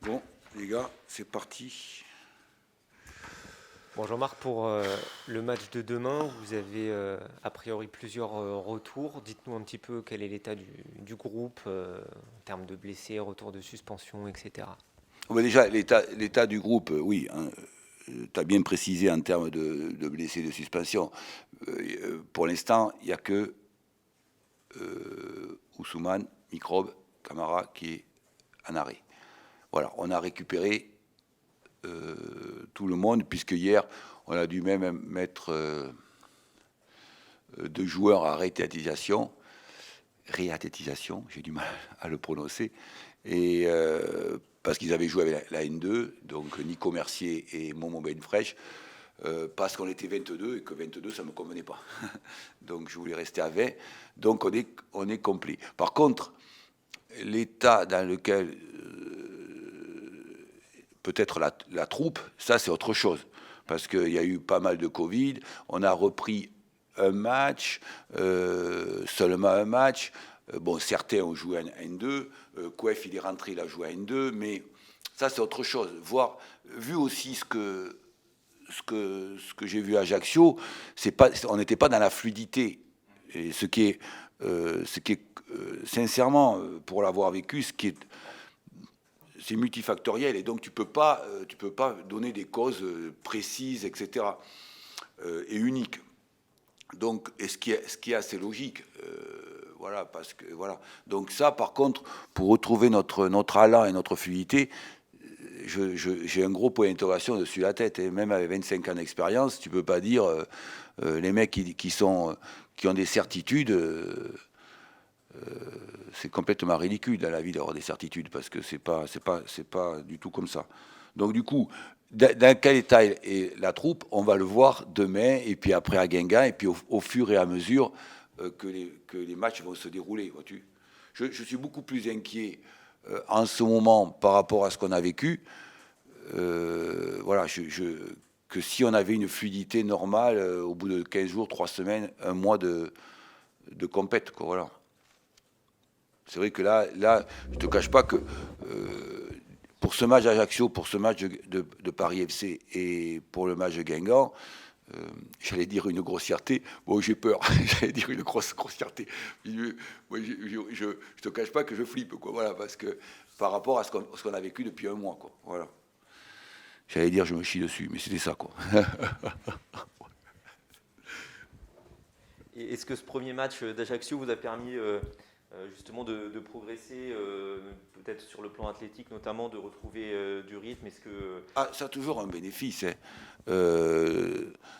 Bon, les gars, c'est parti. Bon, Jean-Marc, pour le match de demain, vous avez a priori plusieurs retours. Dites-nous un petit peu quel est l'état du groupe en termes de blessés, retour de suspension, etc. Bon, déjà, l'état du groupe, oui, hein, tu as bien précisé en termes de blessés, de suspension. Pour l'instant, il n'y a que Ousmane, Microbe, Camara qui est en arrêt. Voilà, on a récupéré tout le monde, puisque hier, on a dû même mettre 2 joueurs à réathlétisation, j'ai du mal à le prononcer, et parce qu'ils avaient joué avec la N2, donc Nico Mercier et Momo Benfresh, parce qu'on était 22 et que 22 ça ne me convenait pas. Donc je voulais rester à 20. Donc on est complet. Par contre, l'état dans lequel peut-être la troupe, ça c'est autre chose. Parce qu'il y a eu pas mal de Covid, on a repris un match, seulement un match. Bon, certains ont joué en N2, Kouef il est rentré, il a joué en N2, mais ça c'est autre chose. Voir, vu aussi ce que j'ai vu à Ajaccio, on n'était pas dans la fluidité. Et ce qui est sincèrement, pour l'avoir vécu, c'est multifactoriel et donc tu peux pas donner des causes précises, etc. Et uniques. Donc, ce qui est assez logique, voilà, parce que voilà. Donc ça, par contre, pour retrouver notre allant et notre fluidité, j'ai un gros point d'interrogation dessus la tête. Et même avec 25 ans d'expérience, tu peux pas dire les mecs qui ont des certitudes. C'est complètement ridicule dans la vie d'avoir des certitudes parce que c'est pas du tout comme ça. Donc du coup, dans quel état est la troupe, on va le voir demain et puis après à Guingamp et puis au fur et à mesure que les matchs vont se dérouler. Vois-tu, je suis beaucoup plus inquiet en ce moment par rapport à ce qu'on a vécu. Voilà, que si on avait une fluidité normale au bout de 15 jours, 3 semaines, un mois de compète, quoi, voilà. C'est vrai que là, je ne te cache pas que pour ce match d'Ajaccio, pour ce match de Paris FC et pour le match de Guingamp, j'allais dire une grossièreté. Bon, j'ai peur. J'allais dire une grossièreté. Moi, je ne te cache pas que je flippe, quoi. Voilà, parce que par rapport à ce qu'on a vécu depuis un mois, quoi. Voilà. J'allais dire je me chie dessus, mais c'était ça, quoi. Et est-ce que ce premier match d'Ajaccio vous a permis justement de progresser, peut-être sur le plan athlétique notamment, de retrouver du rythme? Est-ce que Ah, ça a toujours un bénéfice, hein.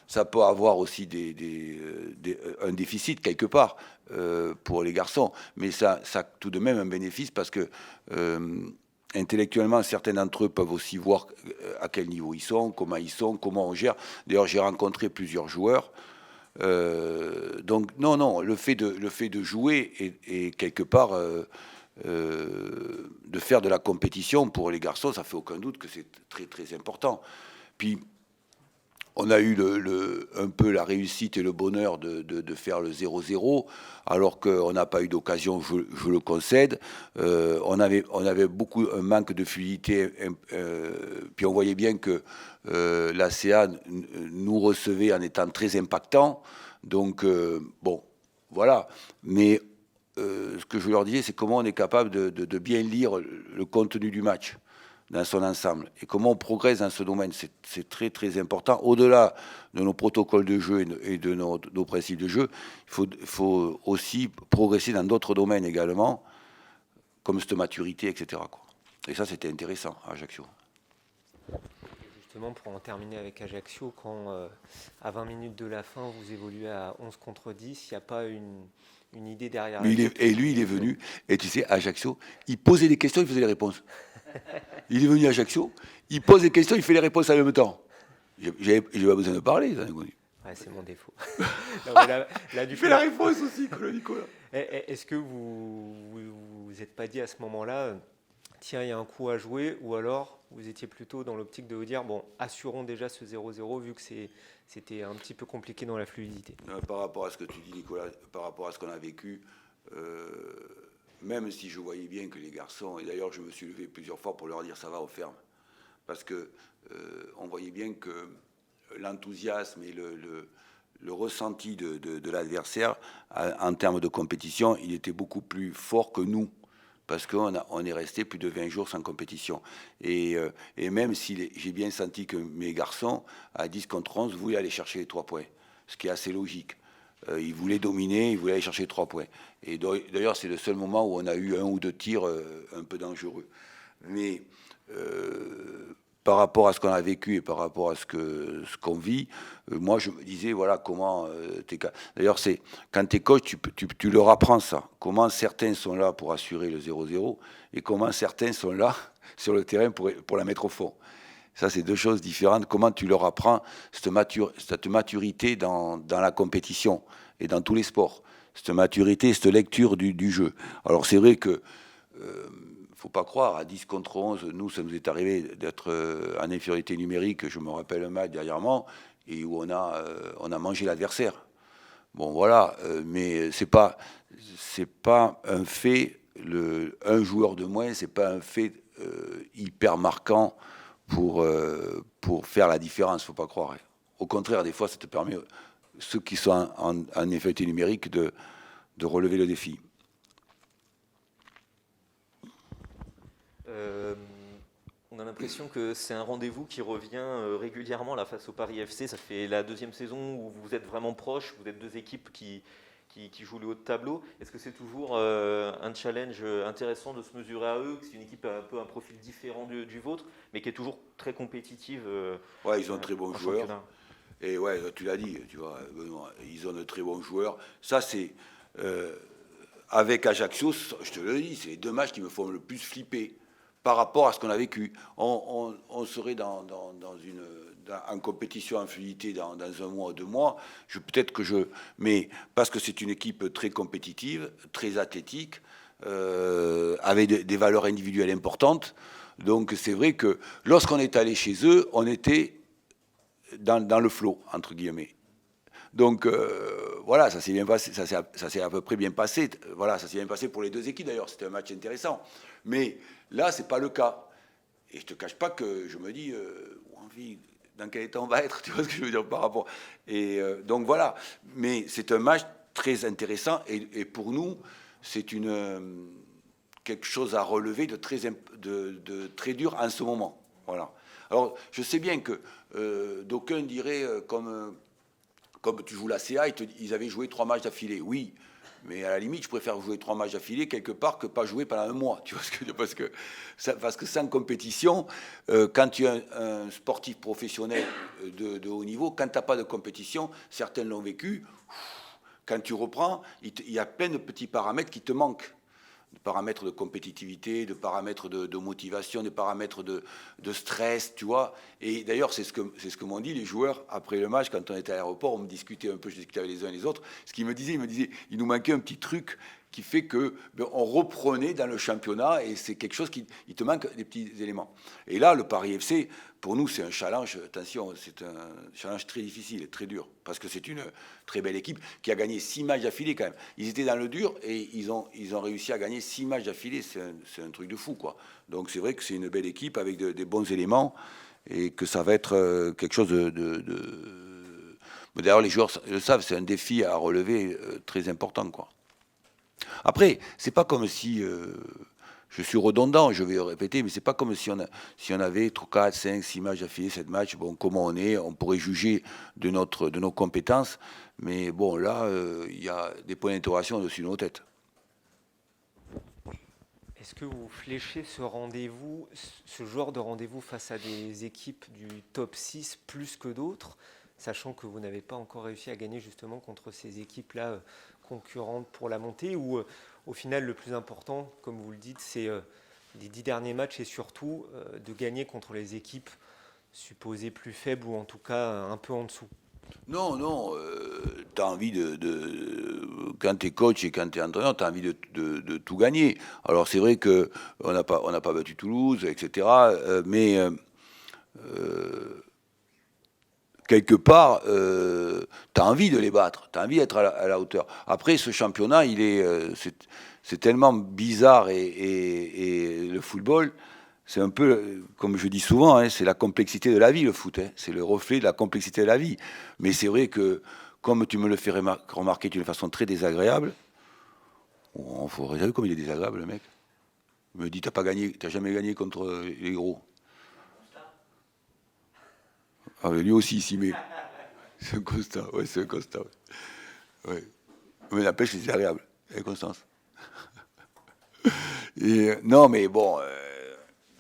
Ça peut avoir aussi un déficit quelque part pour les garçons, mais ça a tout de même un bénéfice parce que intellectuellement, certains d'entre eux peuvent aussi voir à quel niveau ils sont, comment on gère. D'ailleurs, j'ai rencontré plusieurs joueurs. Donc non, le fait de jouer et quelque part de faire de la compétition pour les garçons, ça fait aucun doute que c'est très très important. Puis on a eu un peu la réussite et le bonheur de faire le 0-0, alors qu'on n'a pas eu d'occasion, je le concède. On avait beaucoup un manque de fluidité, puis on voyait bien que l'ACA nous recevait en étant très impactant. Donc, bon, voilà. Mais ce que je leur disais, c'est comment on est capable de bien lire le contenu du match dans son ensemble. Et comment on progresse dans ce domaine, c'est très très important. Au-delà de nos protocoles de jeu et de nos principes de jeu, il faut aussi progresser dans d'autres domaines également, comme cette maturité, etc., quoi. Et ça, c'était intéressant à Ajaccio. justement pour en terminer avec Ajaccio, quand à 20 minutes de la fin vous évoluez à 11 contre 10, il n'y a pas une idée derrière Mais la tête et qui lui, il est dise venu, et tu sais, à Ajaccio, il posait des questions, il faisait les réponses. Il est venu à Ajaccio, il pose des questions, il fait les réponses en même temps. J'ai pas besoin de parler, ça. ouais, c'est mon défaut. Non, mais là, Il du fait coup, la réponse aussi, quoi, le Nicolas. est-ce que vous êtes pas dit à ce moment-là, tiens, il y a un coup à jouer, ou alors vous étiez plutôt dans l'optique de vous dire, bon, assurons déjà ce 0-0 vu que c'était un petit peu compliqué dans la fluidité. Par rapport à ce que tu dis, Nicolas, par rapport à ce qu'on a vécu, même si je voyais bien que les garçons, et d'ailleurs je me suis levé plusieurs fois pour leur dire ça va, on ferme, parce que on voyait bien que l'enthousiasme et le ressenti de l'adversaire en termes de compétition, il était beaucoup plus fort que nous, parce on est resté plus de 20 jours sans compétition. Et même si j'ai bien senti que mes garçons, à 10 contre 11, voulaient aller chercher les 3 points, ce qui est assez logique. Ils voulaient dominer, ils voulaient aller chercher 3 points. Et d'ailleurs, c'est le seul moment où on a eu 1 ou 2 tirs un peu dangereux. Mais par rapport à ce qu'on a vécu et par rapport à ce qu'on vit, moi je me disais, voilà, comment d'ailleurs, c'est quand tu es coach, tu leur apprends ça. Comment certains sont là pour assurer le 0-0 et comment certains sont là sur le terrain pour la mettre au fond. Ça, c'est 2 choses différentes. Comment tu leur apprends cette maturité dans la compétition et dans tous les sports. Cette maturité, cette lecture du jeu. Alors c'est vrai que faut pas croire, à 10 contre 11, nous, ça nous est arrivé d'être en infériorité numérique. Je me rappelle un match dernièrement et où on a mangé l'adversaire. Bon, voilà, mais c'est pas un fait. Un joueur de moins, c'est pas un fait hyper marquant pour faire la différence. Faut pas croire. Au contraire, des fois, ça te permet ceux qui sont en infériorité numérique de relever le défi. On a l'impression que c'est un rendez-vous qui revient régulièrement là, face au Paris FC. Ça fait la 2e saison où vous êtes vraiment proches, vous êtes 2 équipes qui jouent le haut de tableau. Est-ce que c'est toujours un challenge intéressant de se mesurer à eux? C'est une équipe un peu un profil différent du vôtre, mais qui est toujours très compétitive. Ouais, ils ont de très bons joueurs. Championnat. Et ouais, tu l'as dit, tu vois, Benoît, ils ont de très bons joueurs. Ça, c'est... avec Ajaccio, je te le dis, c'est les 2 matchs qui me font le plus flipper par rapport à ce qu'on a vécu. On serait en compétition en fluidité dans 1 mois ou 2 mois. Mais parce que c'est une équipe très compétitive, très athlétique, avec des valeurs individuelles importantes. Donc c'est vrai que lorsqu'on est allé chez eux, on était dans le flot, entre guillemets. Donc voilà, ça s'est bien passé, ça s'est à peu près bien passé. Voilà, ça s'est bien passé pour les 2 équipes d'ailleurs. C'était un match intéressant. Mais là, c'est pas le cas. Et je te cache pas que je me dis, dans quel état on va être, tu vois ce que je veux dire par rapport. Et donc voilà. Mais c'est un match très intéressant et pour nous, c'est quelque chose à relever de très dur en ce moment. Voilà. Alors, je sais bien que d'aucuns diraient comme tu joues la CA, ils avaient joué 3 matchs d'affilée. Oui, mais à la limite, je préfère jouer 3 matchs d'affilée quelque part que pas jouer pendant 1 mois. Tu vois ce que je veux dire, parce que sans compétition, quand tu es un sportif professionnel de haut niveau, quand tu n'as pas de compétition, certains l'ont vécu, quand tu reprends, il y a plein de petits paramètres qui te manquent. De paramètres de compétitivité, de paramètres de motivation, des paramètres de stress, tu vois. Et d'ailleurs, c'est ce que m'ont dit les joueurs après le match, quand on était à l'aéroport, on me discutait un peu, je discutais avec les uns et les autres. Ce qu'ils me disaient, il nous manquait un petit truc qui fait que on reprenait dans le championnat et c'est quelque chose qui te manque des petits éléments. Et là, le Paris FC, pour nous, c'est un challenge, attention, c'est un challenge très difficile et très dur, parce que c'est une très belle équipe qui a gagné 6 matchs d'affilée quand même. Ils étaient dans le dur et ils ont réussi à gagner 6 matchs d'affilée, c'est un truc de fou, quoi. Donc c'est vrai que c'est une belle équipe avec des bons éléments et que ça va être quelque chose D'ailleurs, les joueurs le savent, c'est un défi à relever très important, quoi. Après, c'est pas comme si, je suis redondant, je vais répéter, mais c'est pas comme si on avait 4, 5, 6 matchs d'affilée, 7 matchs, bon, comment on pourrait juger de nos compétences, mais bon, là, il y a des points d'interrogation au-dessus de nos têtes. Est-ce que vous fléchez ce rendez-vous, ce genre de rendez-vous face à des équipes du top 6 plus que d'autres, sachant que vous n'avez pas encore réussi à gagner justement contre ces équipes-là concurrentes pour la montée, ou au final le plus important, comme vous le dites, c'est les 10 derniers matchs et surtout de gagner contre les équipes supposées plus faibles ou en tout cas un peu en dessous? Non, tu as envie quand tu es coach et quand tu es entraîneur, tu as envie de tout gagner. Alors c'est vrai qu'on n'a pas battu Toulouse, etc. Mais quelque part, tu as envie de les battre, tu as envie d'être à la hauteur. Après, ce championnat, c'est tellement bizarre et le football, c'est un peu, comme je dis souvent, hein, c'est la complexité de la vie, le foot. Hein. C'est le reflet de la complexité de la vie. Mais c'est vrai que, comme tu me le fais remarquer d'une façon très désagréable, on faudrait vu comme il est désagréable, le mec. Il me dit, t'as jamais gagné contre les gros. Ah, mais lui aussi, il s'y met. C'est un constat, ouais, c'est un constat. Ouais. Ouais. Mais la pêche, c'est désagréable. Et Constance. Et, non, mais bon,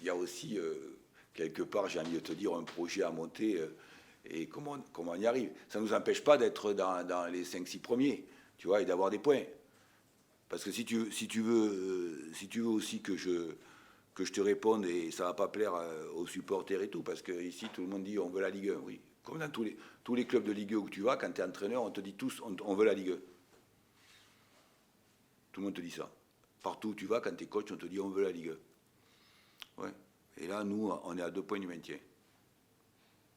il y a aussi, quelque part, j'ai envie de te dire, un projet à monter et comment on y arrive. Ça ne nous empêche pas d'être dans les 5-6 premiers, tu vois, et d'avoir des points. Parce que si tu veux aussi que je te réponde, et ça ne va pas plaire aux supporters et tout, parce que ici, tout le monde dit on veut la Ligue 1, oui. Comme dans tous les clubs de Ligue 1 où tu vas, quand tu es entraîneur, on te dit tous on veut la Ligue 1. Tout le monde te dit ça. Partout où tu vas, quand tu es coach, on te dit on veut la Ligue 1. Ouais. Et là, nous, on est à 2 points du maintien.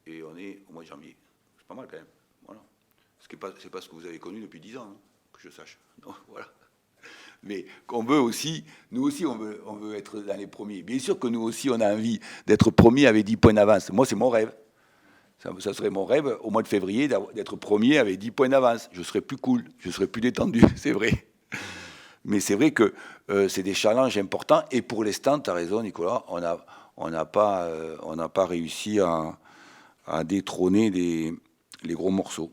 Et on est au mois de janvier. C'est pas mal quand même. Voilà. C'est pas ce que vous avez connu depuis 10 ans, hein, que je sache. Non, voilà. Mais qu'on veut aussi, nous aussi, on veut être dans les premiers. Bien sûr que nous aussi, on a envie d'être premier avec 10 points d'avance. Moi, c'est mon rêve. Ça serait mon rêve, au mois de février, d'être premier avec 10 points d'avance. Je serais plus cool, je serais plus détendu, c'est vrai. Mais c'est vrai que c'est des challenges importants. Et pour l'instant, tu as raison, Nicolas, on n'a pas réussi à détrôner les gros morceaux.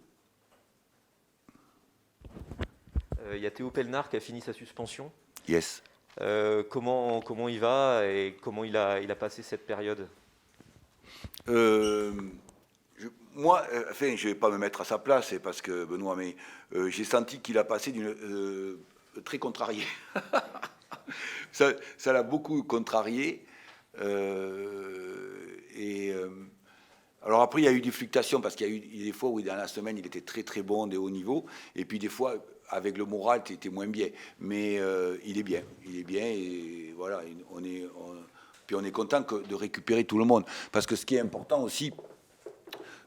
Il y a Théo Pelnard qui a fini sa suspension. Yes. Comment il va et comment il a passé cette période? Moi, enfin, je ne vais pas me mettre à sa place, c'est parce que Benoît, mais j'ai senti qu'il a passé très contrarié. Ça l'a beaucoup contrarié. Alors après, il y a eu des fluctuations parce qu'il y a eu des fois où dans la semaine, il était très très bon, des hauts niveaux, et puis des fois, avec le moral, tu étais moins bien. Mais il est bien et voilà, puis on est content de récupérer tout le monde. Parce que ce qui est important aussi,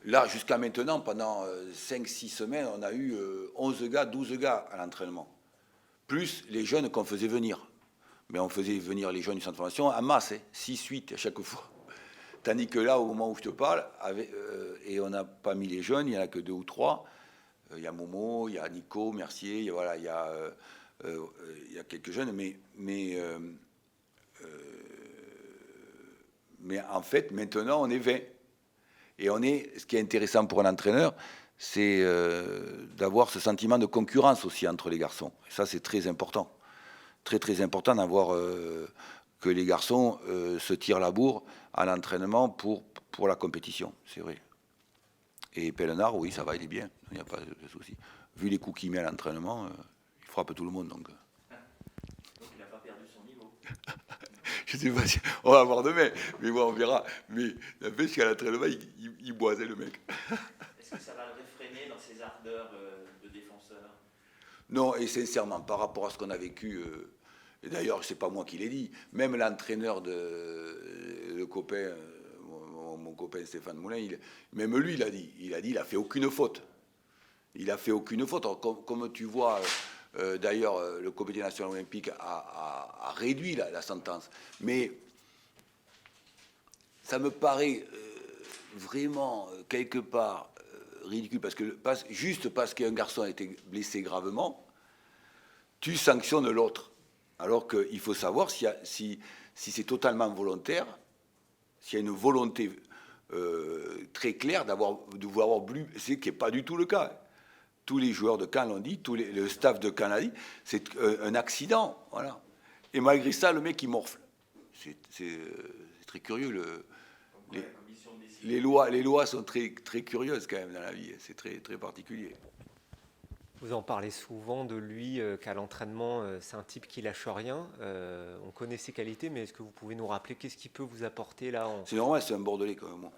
là, jusqu'à maintenant, pendant 5-6 semaines, on a eu 11 gars, 12 gars à l'entraînement. Plus les jeunes qu'on faisait venir. Mais on faisait venir les jeunes du centre de formation en masse, 6-8 à chaque fois. Tandis que là, au moment où je te parle, et on n'a pas mis les jeunes, il n'y en a que 2 ou 3. Il y a Momo, il y a Nico, Mercier, il y a quelques jeunes, mais en fait, maintenant, on est 20. Et ce qui est intéressant pour un entraîneur, c'est d'avoir ce sentiment de concurrence aussi entre les garçons. Et ça, c'est très important. Très, très important d'avoir que les garçons se tirent la bourre à l'entraînement pour la compétition, c'est vrai. Et Pellenard, oui, ça va, il est bien, il n'y a pas de souci. Vu les coups qu'il met à l'entraînement, il frappe tout le monde. Donc il n'a pas perdu son niveau. Je sais pas si on va voir demain, mais bon, on verra. Mais la pêche qu'à l'entraînement, il boisait le mec. Est-ce que ça va le réfréner dans ses ardeurs de défenseur? Non, et sincèrement, par rapport à ce qu'on a vécu, et d'ailleurs, c'est pas moi qui l'ai dit, même l'entraîneur le copain, mon copain Stéphane Moulin, même lui, il a fait aucune faute. Il a fait aucune faute. Alors, comme tu vois, d'ailleurs, le Comité national olympique a réduit la sentence. Mais ça me paraît vraiment, quelque part, ridicule, juste parce qu'un garçon a été blessé gravement, tu sanctionnes l'autre. Alors qu'il faut savoir si c'est totalement volontaire, s'il y a une volonté très claire de vouloir blesser, ce qui n'est pas du tout le cas. Tous les joueurs de Caen l'ont dit, le staff de Caen l'a dit, c'est un accident. Voilà. Et malgré ça, le mec, il morfle. C'est très curieux. Les lois sont très, très curieuses quand même dans la vie. C'est très, très particulier. Vous en parlez souvent de lui, qu'à l'entraînement, c'est un type qui lâche rien. On connaît ses qualités, mais est-ce que vous pouvez nous rappeler qu'est-ce qu'il peut vous apporter là C'est normal, c'est un Bordelais comme moi.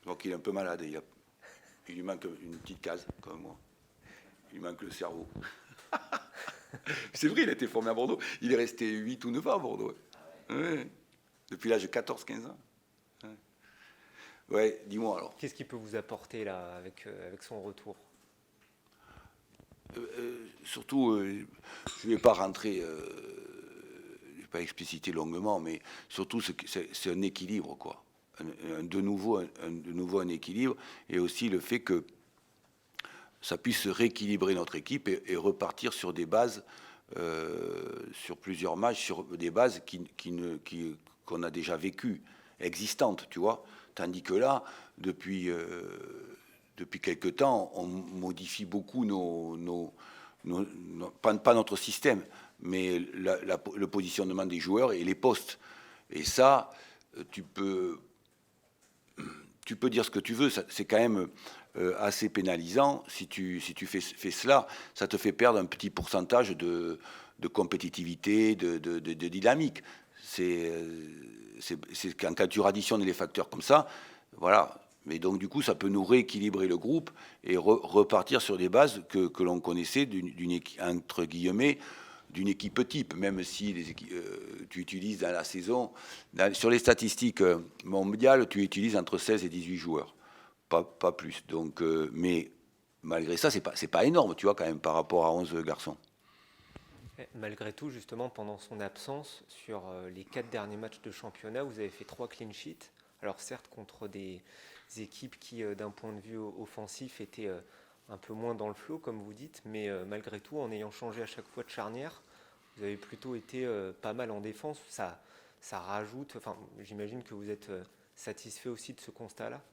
Donc il est un peu malade. Il lui manque une petite case, comme moi. Il lui manque le cerveau. C'est vrai, il a été formé à Bordeaux. Il est resté 8 ou 9 ans à Bordeaux. Ouais. Depuis l'âge de 14-15 ans. Ouais. Ouais, dis-moi alors. Qu'est-ce qu'il peut vous apporter là avec son retour? Surtout, je ne vais pas rentrer, je ne vais pas expliciter longuement, mais surtout c'est un équilibre, quoi. De nouveau un équilibre, et aussi le fait que ça puisse rééquilibrer notre équipe et repartir sur des bases, sur plusieurs matchs, sur des bases qu'on a déjà vécues, existantes, tu vois. Tandis que là, depuis quelque temps, on modifie beaucoup pas notre système, mais le positionnement des joueurs et les postes. Et ça, tu peux dire ce que tu veux, c'est quand même assez pénalisant. Si tu fais cela, ça te fait perdre un petit pourcentage de compétitivité, de dynamique. C'est quand tu additionnes les facteurs comme ça, voilà. Mais donc, du coup, ça peut nous rééquilibrer le groupe et repartir sur des bases que l'on connaissait entre guillemets, d'une équipe type, même si tu utilises dans la saison, sur les statistiques mondiales, tu utilises entre 16 et 18 joueurs, pas plus. Donc, mais malgré ça, c'est pas énorme, tu vois, quand même, par rapport à 11 garçons. Malgré tout, justement, pendant son absence, sur les 4 derniers matchs de championnat, vous avez fait 3 clean sheets. Alors certes, contre des équipes qui, d'un point de vue offensif, étaient un peu moins dans le flot, comme vous dites, mais malgré tout, en ayant changé à chaque fois de charnière, vous avez plutôt été pas mal en défense. Ça rajoute, enfin, j'imagine que vous êtes satisfait aussi de ce constat-là.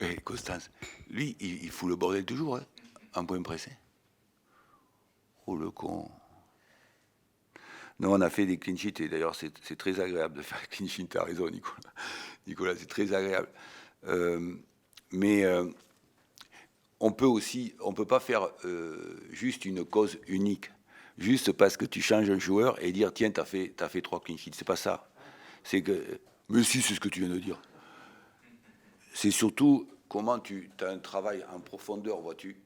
Et Constance, lui, il fout le bordel toujours, hein, en point pressé. Oh le con. Non, on a fait des clean sheets, et d'ailleurs c'est très agréable de faire des clean sheets, t'as raison Nicolas. Nicolas, c'est très agréable. Mais on peut pas faire juste une cause unique, juste parce que tu changes un joueur et dire tiens, t'as fait 3 clean sheets. C'est pas ça. C'est que, mais si, c'est ce que tu viens de dire. C'est surtout comment tu as un travail en profondeur, vois-tu.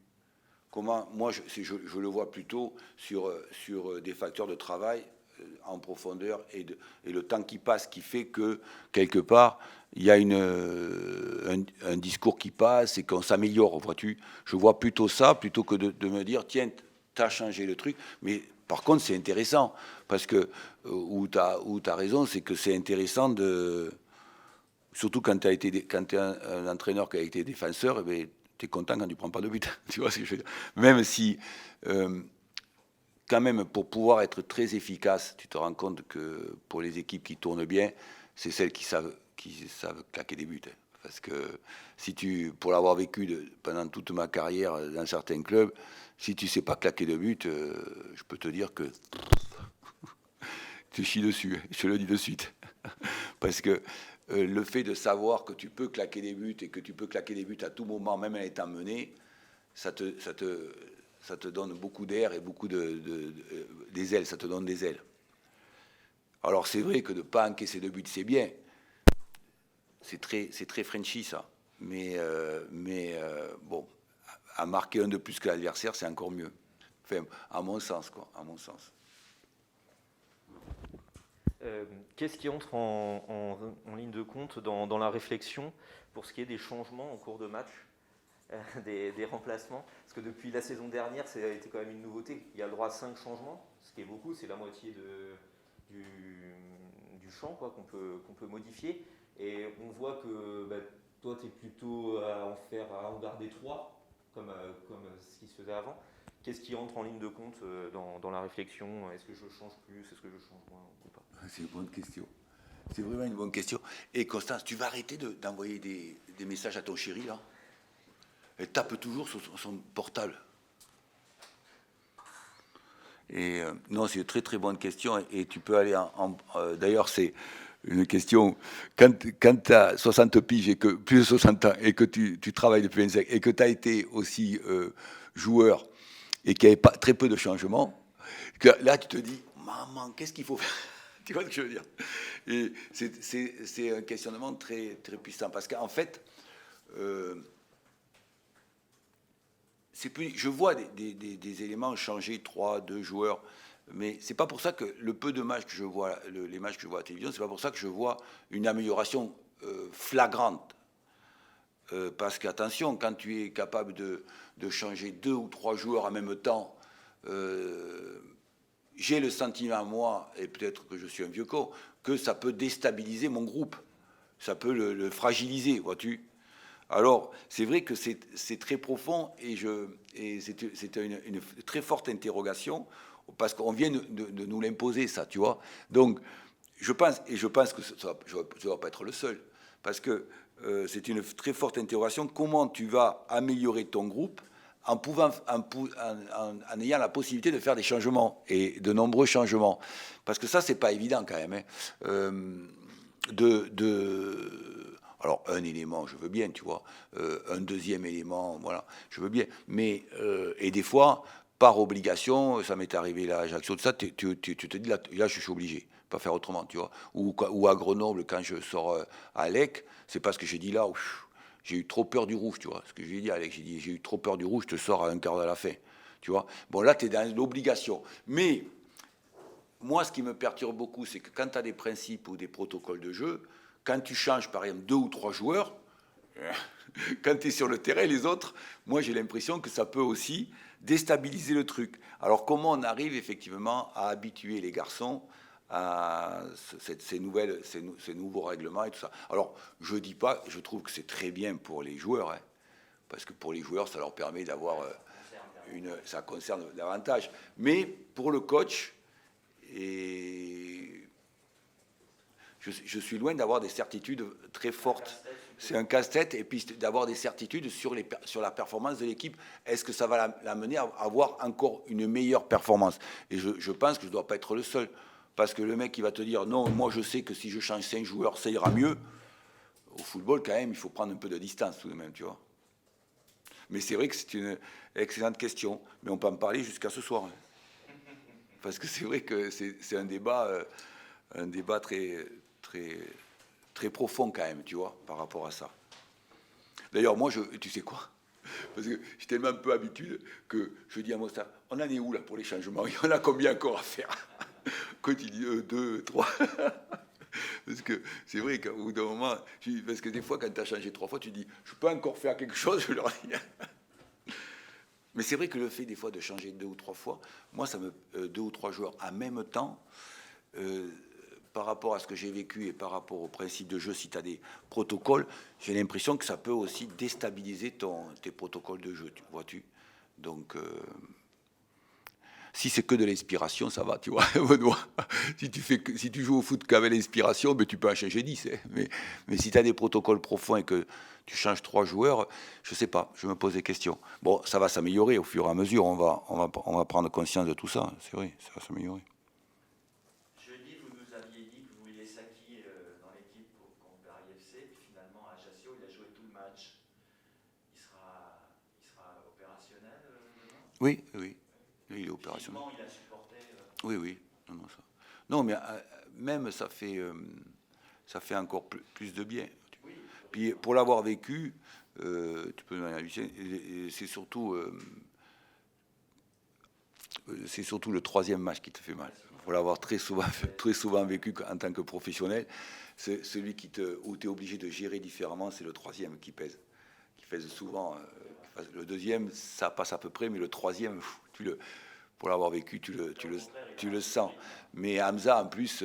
Comment, moi, je le vois plutôt sur des facteurs de travail en profondeur et le temps qui passe, qui fait que, quelque part, il y a un discours qui passe et qu'on s'améliore, vois-tu. Je vois plutôt ça, plutôt que de me dire, tiens, tu as changé le truc. Mais par contre, c'est intéressant, parce que, où tu as raison, c'est que c'est intéressant de... Surtout quand tu es un entraîneur qui a été défenseur, eh tu es content quand tu ne prends pas de but. Tu vois ce que je veux dire? Même si, quand même, pour pouvoir être très efficace, tu te rends compte que pour les équipes qui tournent bien, c'est celles qui savent claquer des buts. Parce que pour l'avoir vécu pendant toute ma carrière dans certains clubs, si tu ne sais pas claquer de but, je peux te dire que tu chies dessus. Je te le dis de suite. Parce que le fait de savoir que tu peux claquer des buts et que tu peux claquer des buts à tout moment, même en étant mené, ça te donne beaucoup d'air et beaucoup des ailes, ça te donne des ailes. Alors c'est vrai que de ne pas encaisser de buts, c'est bien. C'est très Frenchy, ça. Mais bon, à marquer un de plus que l'adversaire, c'est encore mieux. Enfin, à mon sens, quoi, à mon sens. Qu'est-ce qui entre en ligne de compte dans la réflexion pour ce qui est des changements en cours de match, des remplacements? Parce que depuis la saison dernière, ça a été quand même une nouveauté. Il y a le droit à 5 changements, ce qui est beaucoup, c'est la moitié du champ qu'on peut modifier. Et on voit que toi, tu es plutôt à en garder 3, comme ce qui se faisait avant. Qu'est-ce qui entre en ligne de compte dans la réflexion? Est-ce que je change plus? Est-ce que je change moins ou pas? C'est une bonne question. C'est vraiment une bonne question. Et Constance, tu vas arrêter d'envoyer des messages à ton chéri, là? Elle tape toujours sur son portable. Et non, c'est une très très bonne question. Et tu peux aller d'ailleurs, c'est une question. Quand tu as 60 piges et que plus de 60 ans et que tu travailles depuis 25 et que tu as été aussi joueur et qu'il n'y avait pas très peu de changements, que là tu te dis, maman, qu'est-ce qu'il faut faire? Tu vois ce que je veux dire? Et c'est un questionnement très très puissant parce qu'en fait, je vois des éléments changer, 3, 2 joueurs, mais c'est pas pour ça que le peu de matchs que je vois, les matchs que je vois à la télévision, c'est pas pour ça que je vois une amélioration flagrante. Parce qu'attention, quand tu es capable de changer 2 ou 3 joueurs en même temps, j'ai le sentiment, moi, et peut-être que je suis un vieux con, que ça peut déstabiliser mon groupe. Ça peut le fragiliser, vois-tu. Alors, c'est vrai que c'est très profond et c'est une très forte interrogation parce qu'on vient de nous l'imposer, ça, tu vois. Donc, je pense que je ne dois pas être le seul, parce que c'est une très forte interrogation. Comment tu vas améliorer ton groupe en ayant la possibilité de faire des changements, et de nombreux changements. Parce que ça, c'est pas évident quand même. Hein. Alors, un élément, je veux bien, tu vois. Un deuxième élément, voilà, je veux bien. Mais, et des fois, par obligation, ça m'est arrivé là à Ajaccio, de ça, tu te dis, là, je suis obligé, pas faire autrement, tu vois. Ou à Grenoble, quand je sors à Lec, c'est parce que j'ai dit là, j'ai eu trop peur du rouge, tu vois. Ce que je lui ai dit à Alex, j'ai eu trop peur du rouge, je te sors à un quart de la fin, tu vois. Bon, là, tu es dans l'obligation. Mais, moi, ce qui me perturbe beaucoup, c'est que quand tu as des principes ou des protocoles de jeu, quand tu changes, par exemple, 2 ou 3 joueurs, quand tu es sur le terrain, les autres, moi, j'ai l'impression que ça peut aussi déstabiliser le truc. Alors, comment on arrive effectivement à habituer les garçons à ces nouveaux règlements et tout ça. Alors, je dis pas, je trouve que c'est très bien pour les joueurs, hein, parce que pour les joueurs, ça leur permet d'avoir ça concerne davantage. Mais pour le coach, et je suis loin d'avoir des certitudes très fortes. C'est un casse-tête, et puis d'avoir des certitudes sur la performance de l'équipe. Est-ce que ça va l'amener à avoir encore une meilleure performance? Et je pense que je ne dois pas être le seul. Parce que le mec qui va te dire, non, moi je sais que si je change 5 joueurs, ça ira mieux. Au football, quand même, il faut prendre un peu de distance tout de même, tu vois. Mais c'est vrai que c'est une excellente question. Mais on peut en parler jusqu'à ce soir. Parce que c'est vrai que c'est un débat très, très, très profond quand même, tu vois, par rapport à ça. D'ailleurs, moi, tu sais quoi? Parce que j'ai tellement un peu habitude que je dis à mon staff, on en est où là pour les changements? Il y en a combien encore à faire? Quand il dit 2, 3. Parce que c'est vrai qu'au bout d'un moment, parce que des fois, quand tu as changé 3 fois, tu dis, je peux encore faire quelque chose, je leur dis. Mais c'est vrai que le fait des fois de changer 2 ou 3 fois, moi, ça me 2 ou 3 joueurs en même temps, par rapport à ce que j'ai vécu et par rapport au principe de jeu, si tu as des protocoles, j'ai l'impression que ça peut aussi déstabiliser tes protocoles de jeu, vois-tu. Donc, si c'est que de l'inspiration, ça va, tu vois, Benoît. Si tu joues au foot qu'avec l'inspiration, ben, tu peux en changer 10. Hein. Mais si tu as des protocoles profonds et que tu changes 3 joueurs, je ne sais pas, je me pose des questions. Bon, ça va s'améliorer au fur et à mesure, on va prendre conscience de tout ça, c'est vrai, ça va s'améliorer. Jeudi, vous nous aviez dit que vous vouliez Saki dans l'équipe contre Paris FC, puis finalement à Ajaccio, il a joué tout le match. Il sera opérationnel demain? Oui, oui, il est opérationnel. Il a supporté. Oui, oui, non, ça. Non, mais même ça fait encore plus de bien. Oui. Puis pour l'avoir vécu, tu peux c'est surtout le 3e match qui te fait mal. Pour l'avoir très souvent vécu en tant que professionnel, c'est celui où tu es obligé de gérer différemment, c'est le 3e qui pèse souvent. Le 2e, ça passe à peu près, mais le 3e, pour l'avoir vécu, tu le sens. Mais Hamza, en plus,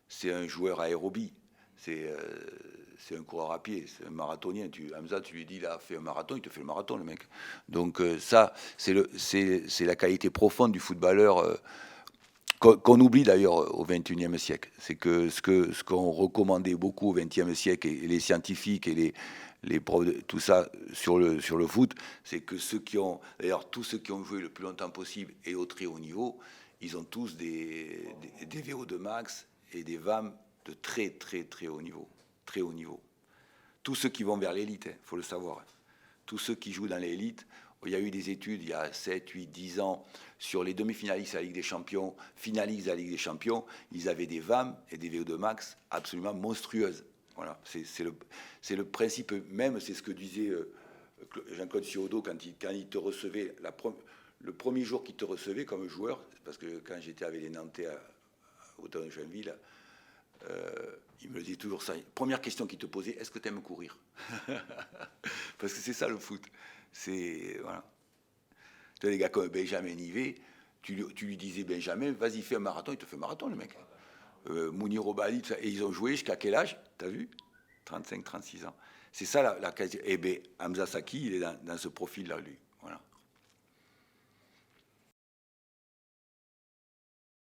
c'est un joueur aérobie. C'est un coureur à pied, c'est un marathonien. Hamza, tu lui dis, il a fait un marathon, il te fait le marathon, le mec. Donc ça, c'est la qualité profonde du footballeur qu'on oublie d'ailleurs au XXIe siècle. C'est que ce qu'on recommandait beaucoup au XXe siècle, et les scientifiques et les profs, tout ça sur le foot, c'est que tous ceux qui ont joué le plus longtemps possible et au très haut niveau, ils ont tous des VO2 max et des VAM de très très très haut niveau. Très haut niveau. Tous ceux qui vont vers l'élite, il faut le savoir. Tous ceux qui jouent dans l'élite, il y a eu des études il y a 7, 8, 10 ans sur les demi-finalistes à la Ligue des Champions, finalistes à la Ligue des Champions, ils avaient des VAM et des VO2 max absolument monstrueuses. Voilà, c'est le principe même, c'est ce que disait Jean-Claude Ciodo quand il te recevait, le premier jour qu'il te recevait comme joueur, parce que quand j'étais avec les Nantais au Town Joinville, Il me disait toujours ça. Première question qu'il te posait, est-ce que tu aimes courir? Parce que c'est ça le foot. C'est voilà. Tu as des gars comme Benjamin Nivet, tu lui disais Benjamin, vas-y fais un marathon, il te fait un marathon le mec. Mounir Obali, et ils ont joué jusqu'à quel âge? T'as vu? 35, 36 ans. C'est ça la qualité. Et bien Hamza Saki, il est dans ce profil-là lui.